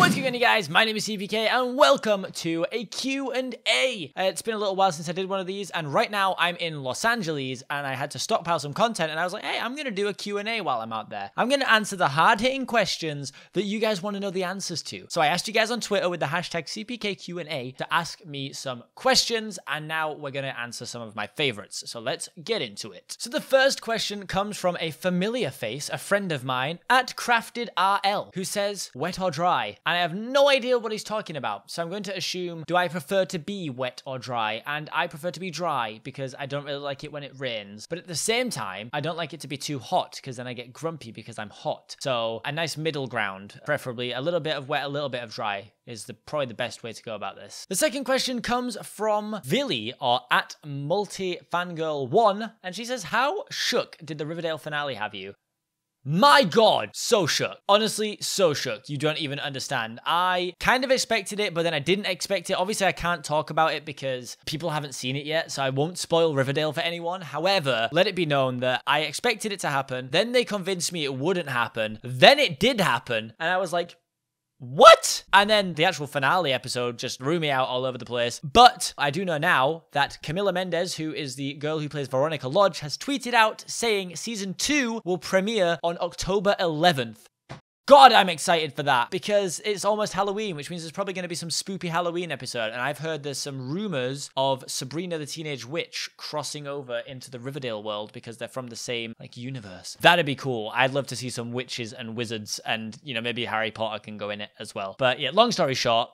What's going on, guys? My name is Seapeekay and welcome to a Q&A. It's been a little while since I did one of these, and right now I'm in Los Angeles and I had to stockpile some content, and I was like, hey, I'm going to do a Q&A while I'm out there. I'm going to answer the hard-hitting questions that you guys want to know the answers to. So I asked you guys on Twitter with the hashtag CPKQnA to ask me some questions, and now we're going to answer some of my favorites. So let's get into it. So the first question comes from a familiar face, a friend of mine, at CraftedRL, who says, wet or dry? And I have no idea what he's talking about. So I'm going to assume, do I prefer to be wet or dry? And I prefer to be dry because I don't really like it when it rains. But at the same time, I don't like it to be too hot because then I get grumpy because I'm hot. So a nice middle ground, preferably a little bit of wet, a little bit of dry, is probably the best way to go about this. The second question comes from Villy, or at multifangirl1, and she says, how shook did the Riverdale finale have you? My God, so shook. Honestly, so shook. You don't even understand. I kind of expected it, but then I didn't expect it. Obviously, I can't talk about it because people haven't seen it yet, so I won't spoil Riverdale for anyone. However, let it be known that I expected it to happen. Then they convinced me it wouldn't happen. Then it did happen, and I was like, what? And then the actual finale episode just threw me out all over the place. But I do know now that Camila Mendez, who is the girl who plays Veronica Lodge, has tweeted out saying season 2 will premiere on October 11th. God, I'm excited for that because it's almost Halloween, which means there's probably going to be some spoopy Halloween episode. And I've heard there's some rumors of Sabrina the Teenage Witch crossing over into the Riverdale world because they're from the same universe. That'd be cool. I'd love to see some witches and wizards, and maybe Harry Potter can go in it as well. But yeah, long story short,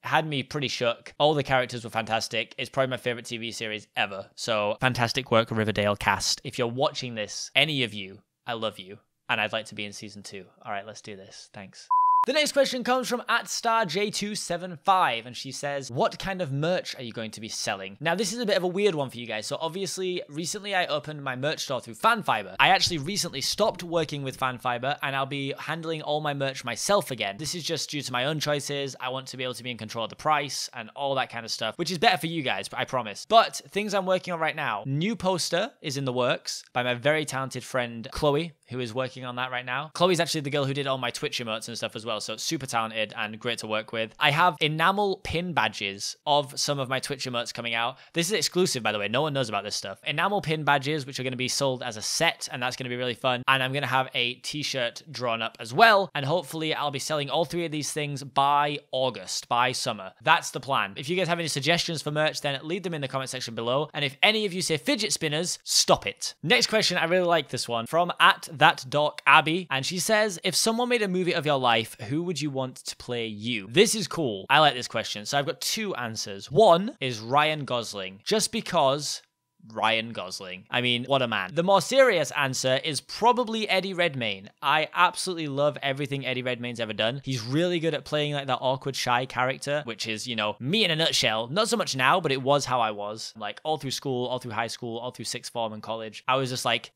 had me pretty shook. All the characters were fantastic. It's probably my favorite TV series ever. So fantastic work, Riverdale cast. If you're watching this, any of you, I love you. And I'd like to be in season 2. All right, let's do this. Thanks. The next question comes from @StarJ275, and she says, what kind of merch are you going to be selling? Now, this is a bit of a weird one for you guys. So obviously, recently I opened my merch store through Fanfiber. I actually recently stopped working with Fanfiber, and I'll be handling all my merch myself again. This is just due to my own choices. I want to be able to be in control of the price and all that kind of stuff, which is better for you guys, I promise. But things I'm working on right now, new poster is in the works by my very talented friend, Chloe, who is working on that right now. Chloe's actually the girl who did all my Twitch emotes and stuff as well, so super talented and great to work with. I have enamel pin badges of some of my Twitch emotes coming out. This is exclusive, by the way. No one knows about this stuff. Enamel pin badges, which are going to be sold as a set, and that's going to be really fun. And I'm going to have a t-shirt drawn up as well, and hopefully I'll be selling all 3 of these things by August, by summer. That's the plan. If you guys have any suggestions for merch, then leave them in the comment section below. And if any of you say fidget spinners, stop it. Next question, I really like this one, from @ThatDocAbby, and she says, if someone made a movie of your life, who would you want to play you? This is cool. I like this question. So I've got 2 answers. One is Ryan Gosling, just because Ryan Gosling. I mean, what a man. The more serious answer is probably Eddie Redmayne. I absolutely love everything Eddie Redmayne's ever done. He's really good at playing like that awkward, shy character, which is, me in a nutshell. Not so much now, but it was how I was. Like, all through school, all through high school, all through sixth form and college. I was just like,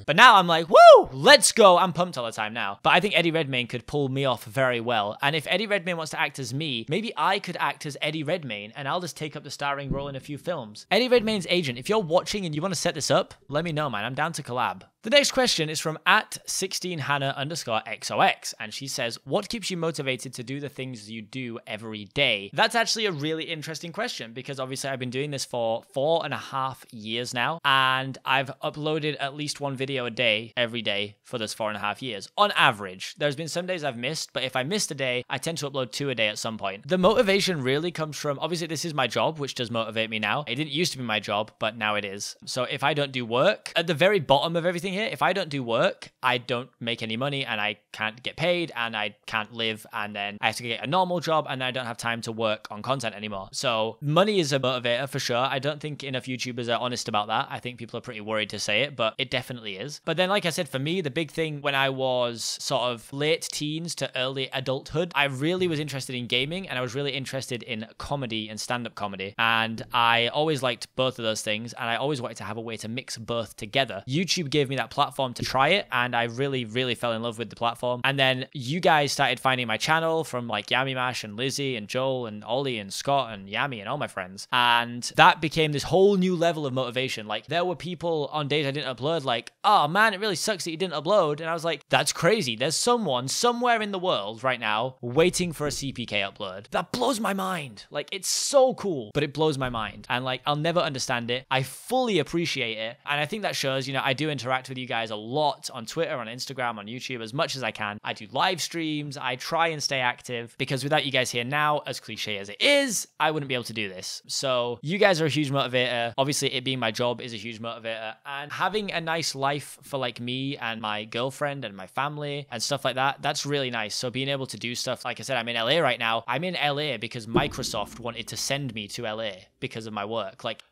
but now I'm like, woo, let's go. I'm pumped all the time now. But I think Eddie Redmayne could pull me off very well. And if Eddie Redmayne wants to act as me, maybe I could act as Eddie Redmayne and I'll just take up the starring role in a few films. Eddie Redmayne's agent, if you're watching and you want to set this up, let me know, man. I'm down to collab. The next question is from @16hannah_XOX, and she says, what keeps you motivated to do the things you do every day? That's actually a really interesting question because obviously I've been doing this for 4.5 years now, and I've uploaded at least 1 video a day every day for those 4.5 years. On average, there's been some days I've missed, but if I missed a day, I tend to upload 2 a day at some point. The motivation really comes from, obviously this is my job, which does motivate me now. It didn't used to be my job, but now it is. So if I don't do work, at the very bottom of everything here, if I don't do work, I don't make any money and I can't get paid and I can't live, and then I have to get a normal job and I don't have time to work on content anymore. So money is a motivator for sure. I don't think enough YouTubers are honest about that. I think people are pretty worried to say it, but it definitely is. But then, like I said, for me, the big thing when I was sort of late teens to early adulthood, I really was interested in gaming and I was really interested in comedy and stand-up comedy. And I always liked both of those things and I always wanted to have a way to mix both together. YouTube gave me that platform to try it, and I really, really fell in love with the platform. And then you guys started finding my channel from like Yami Mash and Lizzie and Joel and Ollie and Scott and Yami and all my friends. And that became this whole new level of motivation. Like there were people on days I didn't upload like, oh man, it really sucks that you didn't upload. And I was like, that's crazy. There's someone somewhere in the world right now waiting for a CPK upload. That blows my mind. Like it's so cool, but it blows my mind. And like, I'll never understand it. I fully appreciate it. And I think that shows, you know, I do interact with you guys a lot on Twitter, on Instagram, on YouTube, as much as I can. I do live streams. I try and stay active because without you guys here now, as cliche as it is, I wouldn't be able to do this. So you guys are a huge motivator. Obviously it being my job is a huge motivator, and having a nice life for like me and my girlfriend and my family and stuff like that, that's really nice. So being able to do stuff, like I said, I'm in LA right now. I'm in LA because Microsoft wanted to send me to LA because of my work. Like,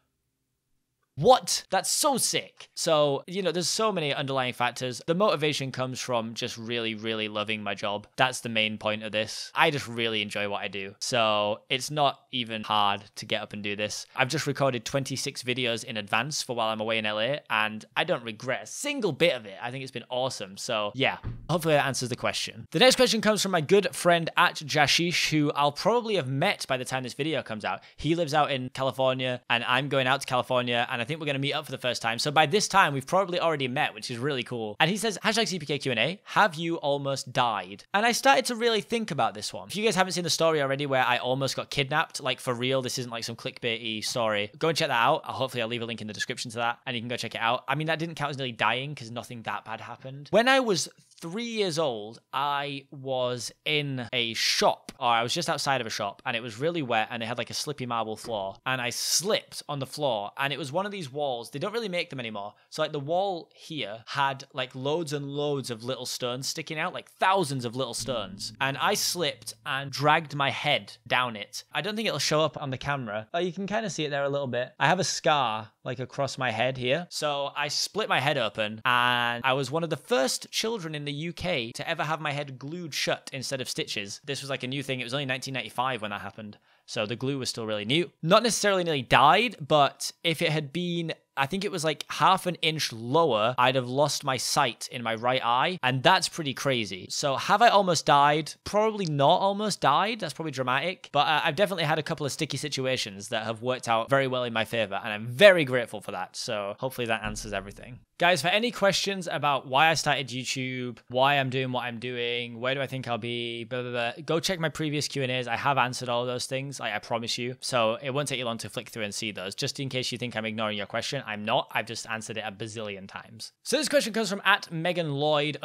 what? That's so sick. So, you know, there's so many underlying factors. The motivation comes from just really, really loving my job. That's the main point of this. I just really enjoy what I do. So it's not even hard to get up and do this. I've just recorded 26 videos in advance for while I'm away in LA, and I don't regret a single bit of it. I think it's been awesome. So yeah, hopefully that answers the question. The next question comes from my good friend at Jashish, who I'll probably have met by the time this video comes out. He lives out in California, and I'm going out to California, and I think we're going to meet up for the first time. So by this time, we've probably already met, which is really cool. And he says, #CPK QnA, have you almost died? And I started to really think about this one. If you guys haven't seen the story already where I almost got kidnapped, like for real, this isn't like some clickbaity story, go and check that out. Hopefully I'll leave a link in the description to that and you can go check it out. I mean, that didn't count as nearly dying because nothing that bad happened. When I was 3 years old, I was in a shop, or I was just outside of a shop, and it was really wet, and it had like a slippy marble floor, and I slipped on the floor, and it was one of these walls. They don't really make them anymore. So like the wall here had like loads and loads of little stones sticking out, like thousands of little stones, and I slipped and dragged my head down it. I don't think it'll show up on the camera. Oh, you can kind of see it there a little bit. I have a scar like across my head here. So I split my head open, and I was one of the first children in the UK to ever have my head glued shut instead of stitches. This was like a new thing. It was only 1995 when that happened. So the glue was still really new. Not necessarily nearly died, but if it had been, I think it was like half an inch lower, I'd have lost my sight in my right eye, and that's pretty crazy. So have I almost died? Probably not almost died. That's probably dramatic, but I've definitely had a couple of sticky situations that have worked out very well in my favor, and I'm very grateful for that. So hopefully that answers everything. Guys, for any questions about why I started YouTube, why I'm doing what I'm doing, where do I think I'll be, blah, blah, blah, go check my previous Q&As. I have answered all of those things, I promise you. So it won't take you long to flick through and see those, just in case you think I'm ignoring your question. I'm not. I've just answered it a bazillion times. So this question comes from @MeganLloyd_,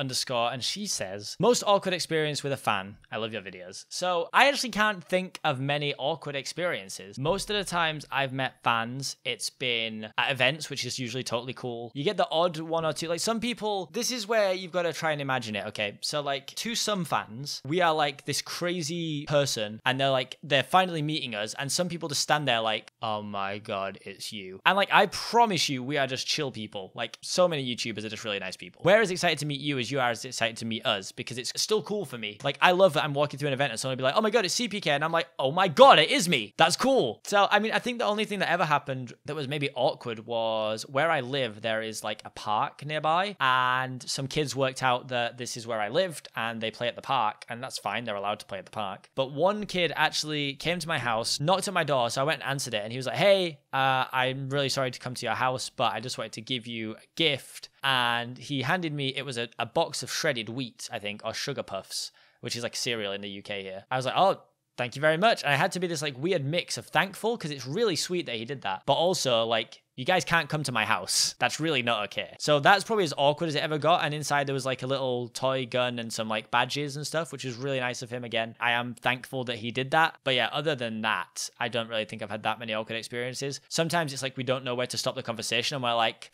and she says, most awkward experience with a fan. I love your videos. So I actually can't think of many awkward experiences. Most of the times I've met fans, it's been at events, which is usually totally cool. You get the odd one or two, like some people, this is where you've got to try and imagine it, okay? So like to some fans, we are like this crazy person, and they're finally meeting us, and some people just stand there like, oh my God, it's you. And like, I promise you, we are just chill people. Like so many YouTubers are just really nice people. We're as excited to meet you as you are as excited to meet us, because it's still cool for me. Like I love that I'm walking through an event and someone will be like, oh my God, it's Seapeekay. And I'm like, oh my God, it is me. That's cool. So, I mean, I think the only thing that ever happened that was maybe awkward was where I live, there is like a park nearby, and some kids worked out that this is where I lived and they play at the park, and that's fine. They're allowed to play at the park. But one kid actually came to my house, knocked at my door. So I went and answered it, and he was like, hey, I'm really sorry to come to your house, but I just wanted to give you a gift. And he handed me, it was a box of shredded wheat, I think, or sugar puffs, which is like cereal in the UK here. I was like, oh, thank you very much. And I had to be this like weird mix of thankful, because it's really sweet that he did that, but also like, you guys can't come to my house. That's really not okay. So that's probably as awkward as it ever got. And inside there was like a little toy gun and some like badges and stuff, which is really nice of him. Again, I am thankful that he did that. But yeah, other than that, I don't really think I've had that many awkward experiences. Sometimes it's like we don't know where to stop the conversation, and we're like,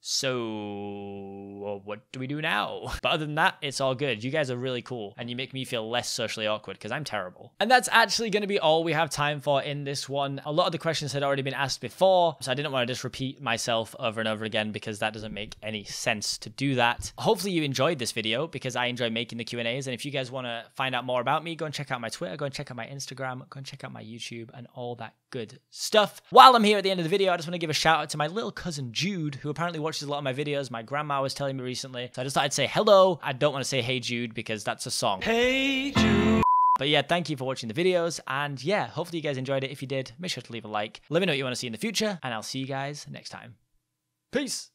so what do we do now? But other than that, it's all good. You guys are really cool, and you make me feel less socially awkward because I'm terrible. And that's actually going to be all we have time for in this one. A lot of the questions had already been asked before, so I didn't want to just repeat myself over and over again, because that doesn't make any sense to do that. Hopefully you enjoyed this video, because I enjoy making the Q&As. And if you guys want to find out more about me, go and check out my Twitter, go and check out my Instagram, go and check out my YouTube and all that good stuff. While I'm here at the end of the video, I just want to give a shout out to my little cousin Jude, who apparently watches watches a lot of my videos. My grandma was telling me recently. So I just thought I'd say hello. I don't want to say Hey Jude because that's a song. Hey Jude. But yeah, thank you for watching the videos. And yeah, hopefully you guys enjoyed it. If you did, make sure to leave a like. Let me know what you want to see in the future. And I'll see you guys next time. Peace.